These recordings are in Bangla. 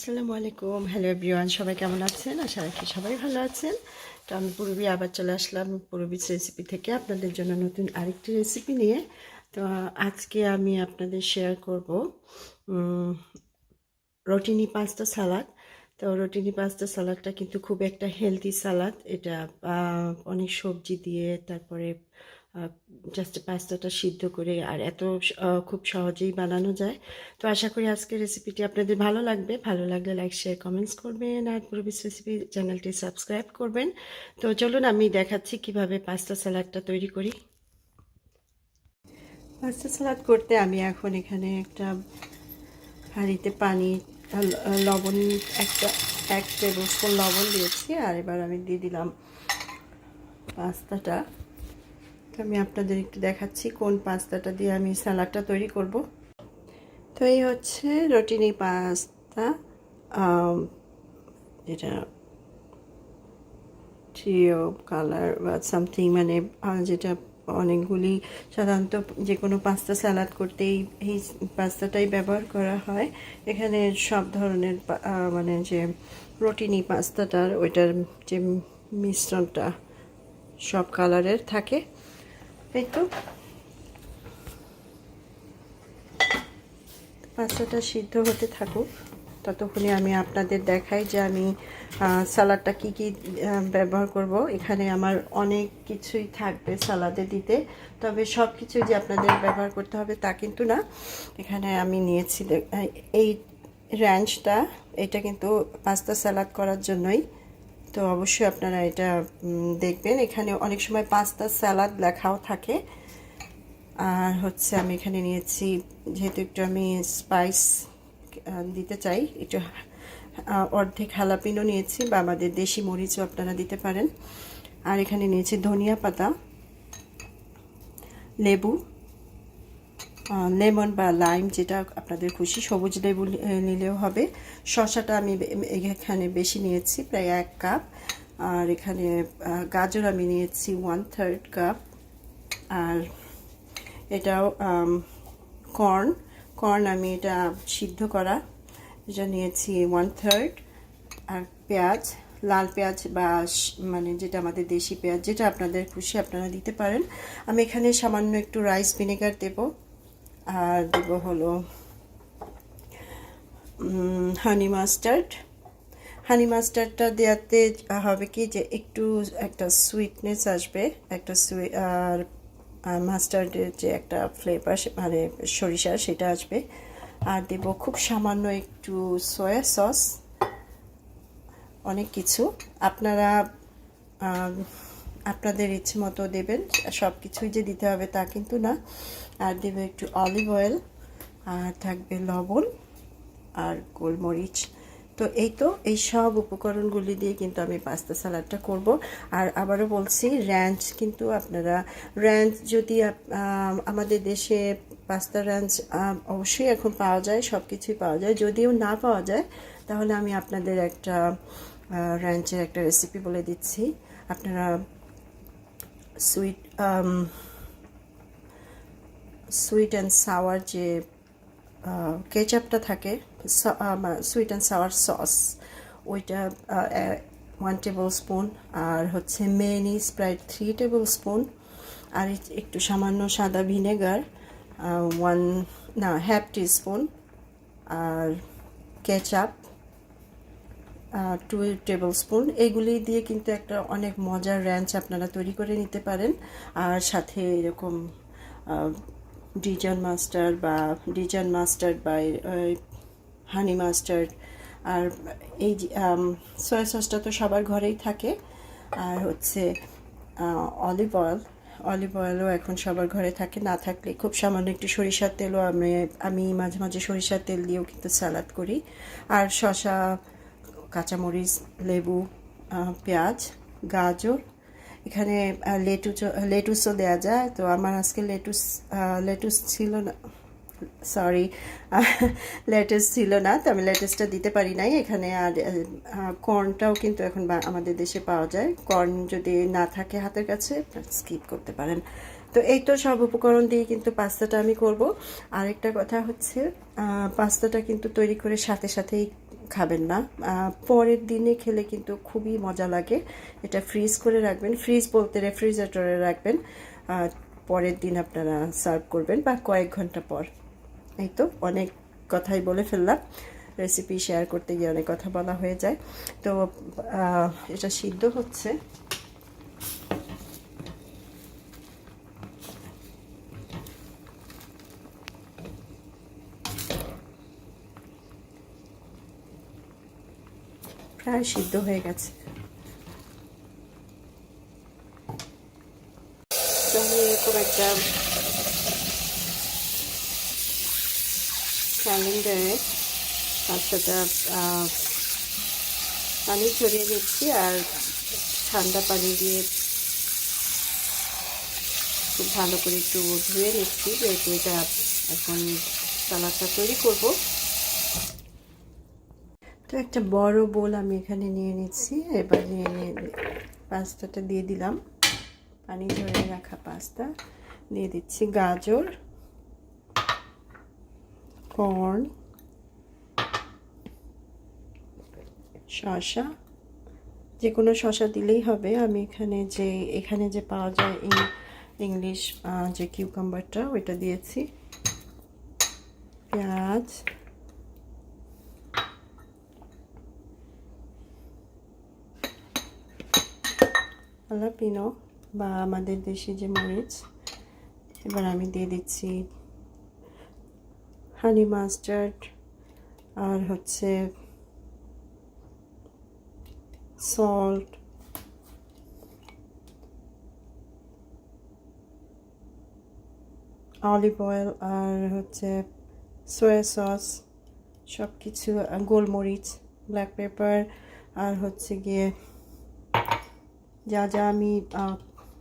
আসসালামু আলাইকুম, হ্যালো এভরিওয়ান, সবাই কেমন আছেন? আশা রাখি সবাই ভালো আছেন। তো আমি পূর্বী আবার চলে আসলাম পূর্বীর রেসিপি থেকে আপনাদের জন্য নতুন আরেকটি রেসিপি নিয়ে। তো আজকে আমি আপনাদের শেয়ার করব রটিনি পাস্তা সালাদ। তো রটিনি পাস্তা সালাদটা কিন্তু খুব একটা হেলদি সালাদ। এটা অনেক সবজি দিয়ে তারপরে জাস্ট পাস্তাটা সিদ্ধ করে আর এত খুব সহজেই বানানো যায়। তো আশা করি আজকের রেসিপিটি আপনাদের ভালো লাগবে। ভালো লাগলে লাইক শেয়ার কমেন্টস করবেন আর পূর্বী রেসিপি চ্যানেলটি সাবস্ক্রাইব করবেন। তো চলুন আমি দেখাচ্ছি কিভাবে পাস্তা সালাদটা তৈরি করি। পাস্তা সালাদ করতে আমি এখন এখানে একটা হাঁড়িতে পানি লবণ এক টেবিল স্পুন লবণ দিয়েছি। আর এবার আমি দিয়ে দিলাম পাস্তাটা। আমি আপনাদের একটু দেখাচ্ছি কোন পাস্তাটা দিয়ে আমি সালাডটা তৈরি করব। তো এই হচ্ছে রটিনি পাস্তা, যেটা ট্রিও কালার বা সামথিং, মানে যেটা অনেকগুলি সাধারণত যে কোনো পাস্তা স্যালাড করতেই এই পাস্তাটাই ব্যবহার করা হয়। এখানে সব ধরনের মানে যে রটিনি পাস্তাটার ওইটার যে মিশ্রণটা সব কালারের থাকে। এই তো পাস্তাটা সিদ্ধ হতে থাকুক, ততক্ষণে আমি আপনাদের দেখাই যে আমি সালাডটা কি কি ব্যবহার করব। এখানে আমার অনেক কিছুই থাকবে সালাদে দিতে, তবে সব কিছুই যে আপনাদের ব্যবহার করতে হবে তা কিন্তু না। এখানে আমি নিয়েছি এই র্যাঞ্চটা, এটা কিন্তু পাস্তা সালাদ করার জন্যই। তো অবশ্যই আপনারা এটা দেখবেন। এখানে অনেক সময় পাস্তা স্যালাড লেখাও থাকে। আর হচ্ছে আমি এখানে নিয়েছি, যেহেতু একটু আমি স্পাইস দিতে চাই, একটু অর্ধেক হালাপিনো নিয়েছি, বা আমাদের দেশি মরিচও আপনারা দিতে পারেন। আর এখানে নিয়েছি ধনিয়া পাতা, লেবু, লেমন বা লাইম, যেটা আপনাদের খুশি, সবুজ লেবু নিলেও হবে। শসাটা আমি এখানে বেশি নিয়েছি, প্রায় 1 কাপ। আর এখানে গাজর আমি নিয়েছি 1/3 কাপ। আর এটাও কর্ন আমি এটা সিদ্ধ করা, এটা নিয়েছি 1/3। আর পেঁয়াজ, লাল পেঁয়াজ বা মানে যেটা আমাদের দেশি পেঁয়াজ, যেটা আপনাদের খুশি আপনারা দিতে পারেন। আমি এখানে সামান্য একটু রাইস ভিনেগার দেব। আর দেব হলো হানি মাস্টার্ডটা দেওয়াতে হবে কি, যে একটু একটা সুইটনেস আসবে, একটা আর মাস্টার্ডের যে একটা ফ্লেভার, মানে সরিষার, সেটা আসবে। আর দেব খুব সামান্য একটু সয়া সস। অনেক কিছু আপনারা আপনাদের ইচ্ছে মতো দেবেন, সব কিছুই যে দিতে হবে তা কিন্তু না। আর দেব একটু অলিভ অয়েল, আর থাকবে লবণ আর গোলমরিচ। তো এই সব উপকরণগুলি দিয়ে কিন্তু আমি পাস্তা সালাডটা করব। আর আবারও বলছি, র্যাঞ্চ কিন্তু আপনারা যদি আমাদের দেশে পাস্তা র্যাঞ্চ অবশ্যই এখন পাওয়া যায়, সব কিছুই পাওয়া যায়। যদিও না পাওয়া যায়, তাহলে আমি আপনাদের একটা র্যাঞ্চের একটা রেসিপি বলে দিচ্ছি। আপনারা সুইট অ্যান্ড সাওয়ার যে কেচাপটা থাকে, সুইট অ্যান্ড সাওয়ার সস, ওইটা 1 টেবিল স্পুন। আর হচ্ছে মেয়োনিজ প্রায় 3 টেবিল স্পুন। আর একটু সামান্য সাদা ভিনেগার 1.5 টিস্পুন। আর কেচাপ 2 টেবিল স্পুন। এগুলি দিয়ে কিন্তু একটা অনেক মজার র্যাঞ্চ আপনারা তৈরি করে নিতে পারেন। আর সাথে এরকম ডিজান মাস্টার্ড বা হানি মাস্টার্ড। আর এই সয়া সসটা তো সবার ঘরেই থাকে। আর হচ্ছে অলিভ অয়েলও এখন সবার ঘরে থাকে, না থাকলে খুব সামান্য একটু সরিষার তেলও আমি মাঝে মাঝে সরিষার তেল দিয়েও কিন্তু সালাদ করি। আর শসা, কাঁচামরিচ, লেবু, পেঁয়াজ, গাজর, এখানে লেটুসও দেওয়া যায়। তো আমার আজকে লেটুস ছিল না, সরি, লেটুস ছিল না, তো আমি লেটুসটা দিতে পারি নাই এখানে। আর কর্নটাও কিন্তু এখন আমাদের দেশে পাওয়া যায়। কর্ন যদি না থাকে হাতের কাছে, স্কিপ করতে পারেন। তো এই তো সব উপকরণ দিয়ে কিন্তু পাস্তাটা আমি করব। আরেকটা কথা হচ্ছে, পাস্তাটা কিন্তু তৈরি করে সাথে সাথেই খাবেন না, পরের দিনে খেলে কিন্তু খুবই মজা লাগে। এটা ফ্রিজ করে রাখবেন, ফ্রিজ বলতে রেফ্রিজারেটরে রাখবেন, পরের দিন আপনারা সার্ভ করবেন বা কয়েক ঘন্টা পর। এই তো অনেক কথাই বলে ফেললাম, রেসিপি শেয়ার করতে গিয়ে অনেক কথা বলা হয়ে যায়। তো এটা সিদ্ধ হচ্ছে। প্রায় সিদ্ধ হয়ে গেছে। তো আমি এরকম একটা ক্যালেন্ডারে পাঁচটা পানি ছড়িয়ে দিচ্ছি আর ঠান্ডা পানি দিয়ে খুব ভালো করে একটু ধুয়ে নিচ্ছি, যেহেতু এটা এখন সালাদটা তৈরি করব। তো একটা বড় বোল আমি এখানে নিয়ে নিচ্ছি। এবার নিয়ে পাস্তাটা দিয়ে দিলাম, পানি ঝরিয়ে রাখা পাস্তা দিয়ে দিচ্ছি, গাজর, কর্ন, শসা, যে কোনো শসা দিলেই হবে। আমি এখানে যে পাওয়া যায় ইংলিশ যে কিউকাম্বারটা, ওইটা দিয়েছি, পেঁয়াজ, হালাপিনো বা আমাদের দেশি যে মরিচ। এবার আমি দিয়ে দিচ্ছি হানি মাস্টার্ড আর হচ্ছে সল্ট, অলিভ অয়েল আর হচ্ছে সয়া সস, সব কিছু, গোলমরিচ, ব্ল্যাক পেপার, আর হচ্ছে গিয়ে যা যা আমি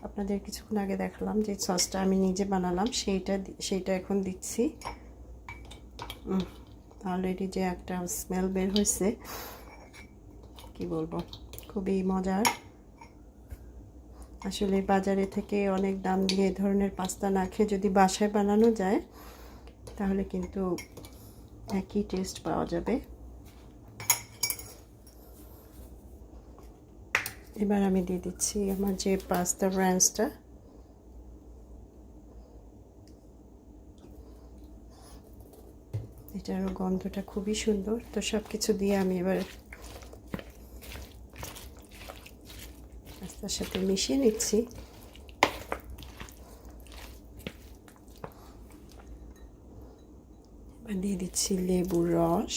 আপনাদের কিছুক্ষণ আগে দেখালাম যে সসটা আমি নিজে বানালাম, সেইটা এখন দিচ্ছি। অলরেডি যে একটা স্মেল বের হয়েছে, কি বলবো, খুবই মজার। আসলে বাজারে থেকে অনেক দাম দিয়ে এই ধরনের পাস্তা না খেয়ে যদি বাসায় বানানো যায় তাহলে কিন্তু একই টেস্ট পাওয়া যাবে। এবার আমি দিয়ে দিচ্ছি আমার যে পাস্তা ব্রান্ডসটা, এটারও গন্ধটা খুবই সুন্দর। তো সব কিছু দিয়ে আমি এবার পাস্তার সাথে মিশিয়ে নিচ্ছি। এবার দিয়ে দিচ্ছি লেবুর রস,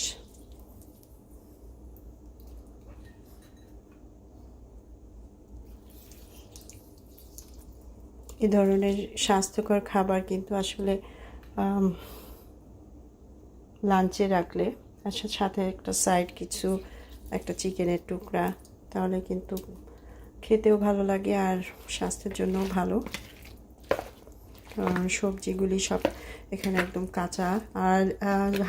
এ ধরনের স্বাস্থ্যকর খাবার কিন্তু আসলে লাঞ্চে রাখলে, সাথে একটা সাইড কিছু, একটা চিকেনের টুকরা, তাহলে কিন্তু খেতেও ভালো লাগে আর স্বাস্থ্যের জন্যও ভালো। সবজিগুলি সব এখানে একদম কাঁচা, আর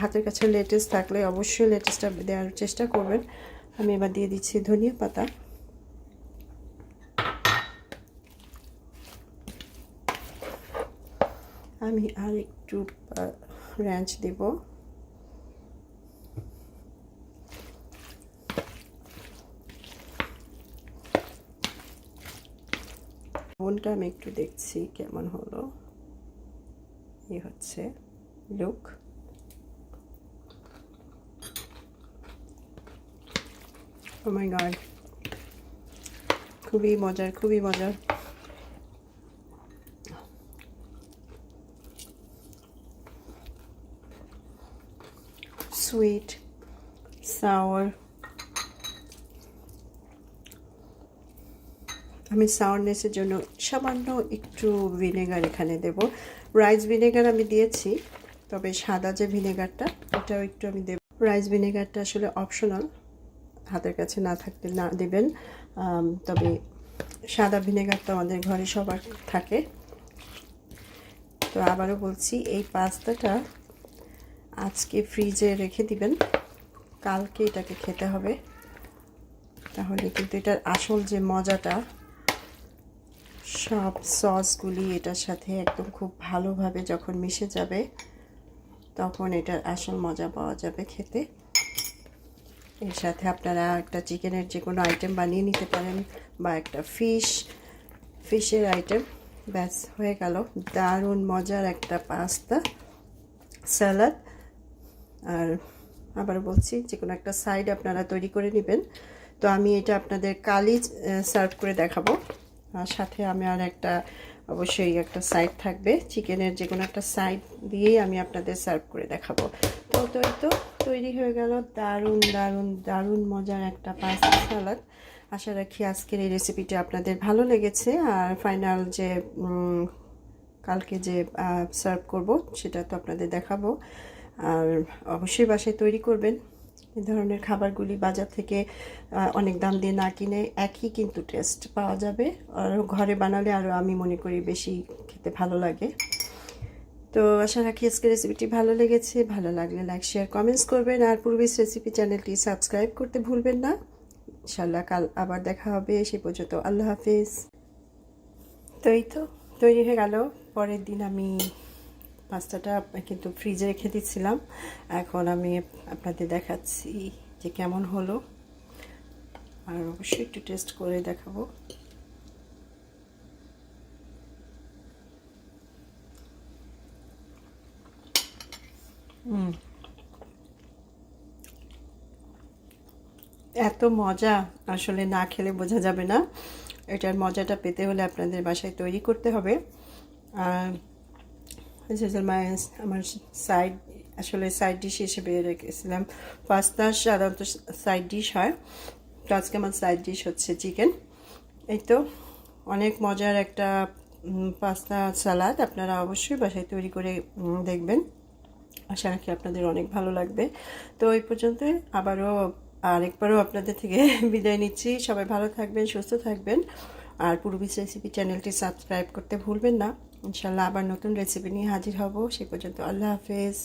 হাতের কাছে লেটুস থাকলে অবশ্যই লেটুসটা দেওয়ার চেষ্টা করবেন। আমি এবার দিয়ে দিচ্ছি ধনিয়া পাতা, আমি আর একটু র্যাঞ্চ দেব। লবণটা আমি একটু দেখছি কেমন হলো, এই হচ্ছে লুক। ও মাই গড, খুবই মজার, খুবই মজার। সুইট, সাওয়ার, আমি সাওয়ারনেসের জন্য সামান্য একটু ভিনেগার এখানে দেব। রাইস ভিনেগার আমি দিয়েছি, তবে সাদা যে ভিনেগারটা ওটাও একটু আমি দেব। রাইস ভিনেগারটা আসলে অপশনাল, হাতের কাছে না থাকলে না দেবেন, তবে সাদা ভিনেগারটা আমাদের ঘরে সবার থাকে। তো আবারও বলছি, এই পাস্তাটা আজকে ফ্রিজে রেখে দিবেন, কালকে এটাকে খেতে হবে, তাহলে কিন্তু এটার আসল যে মজাটা, সব সসগুলি এটার সাথে একদম খুব ভালোভাবে যখন মিশে যাবে তখন এটার আসল মজা পাওয়া যাবে খেতে। এর সাথে আপনারা একটা চিকেনের যে কোনো আইটেম বানিয়ে নিতে পারেন বা একটা ফিশের আইটেম। ব্যাস হয়ে গেল দারুণ মজার একটা পাস্তা স্যালাড। আর আবার বলছি যে কোনো একটা সাইড আপনারা তৈরি করে নেবেন। তো আমি এটা আপনাদের কালই সার্ভ করে দেখাবো। আর সাথে আমি আর একটা অবশ্যই একটা সাইড থাকবে, চিকেনের যে কোনো একটা সাইড দিয়েই আমি আপনাদের সার্ভ করে দেখাবো। তো তৈরি হয়ে গেল দারুণ দারুণ দারুণ মজার একটা পাস্তা সালাদ। আশা রাখি আজকের এই রেসিপিটা আপনাদের ভালো লেগেছে। আর ফাইনাল যে কালকে যে সার্ভ করব সেটা তো আপনাদের দেখাবো। আর অবশ্যই বাসায় তৈরি করবেন। এই ধরনের খাবারগুলি বাজার থেকে অনেক দাম দিয়ে না কিনে একই কিন্তু টেস্ট পাওয়া যাবে। আর ঘরে বানালে আরও আমি মনে করি বেশি খেতে ভালো লাগে। তো আশা রাখি আজকের রেসিপিটি ভালো লেগেছে। ভালো লাগলে লাইক শেয়ার কমেন্টস করবেন। আর পূর্বেশ রেসিপি চ্যানেলটি সাবস্ক্রাইব করতে ভুলবেন না। ইনশাল্লাহ কাল আবার দেখা হবে। সে পর্যন্ত আল্লাহ হাফিজ। তো এই তো তৈরি হয়ে গেল। পরের দিন আমি পাস্তাটা কিন্তু ফ্রিজে রেখে দিচ্ছিলাম। এখন আমি আপনাদের দেখাচ্ছি যে কেমন হলো। আর অবশ্যই একটু টেস্ট করে দেখাবো। এত মজা, আসলে না খেলে বোঝা যাবে না। এটার মজাটা পেতে হলে আপনাদের বাসায় তৈরি করতে হবে। আর আমার সাইড আসলে সাইড ডিশ হিসেবে রেখেছিলাম। পাস্তা সাধারণত সাইড ডিশ হয়, তো আজকে আমার সাইড ডিশ হচ্ছে চিকেন। এই তো অনেক মজার একটা পাস্তা সালাদ। আপনারা অবশ্যই বাসায় তৈরি করে দেখবেন। আশা রাখি আপনাদের অনেক ভালো লাগবে। তো এই পর্যন্ত আরেকবারও আপনাদের থেকে বিদায় নিচ্ছি। সবাই ভালো থাকবেন, সুস্থ থাকবেন। আর পূর্বিস রেসিপি চ্যানেলটি সাবস্ক্রাইব করতে ভুলবেন না। ইনশাল্লাহ আবার নতুন রেসিপি নিয়ে হাজির হব। সে পর্যন্ত আল্লাহ হাফেজ।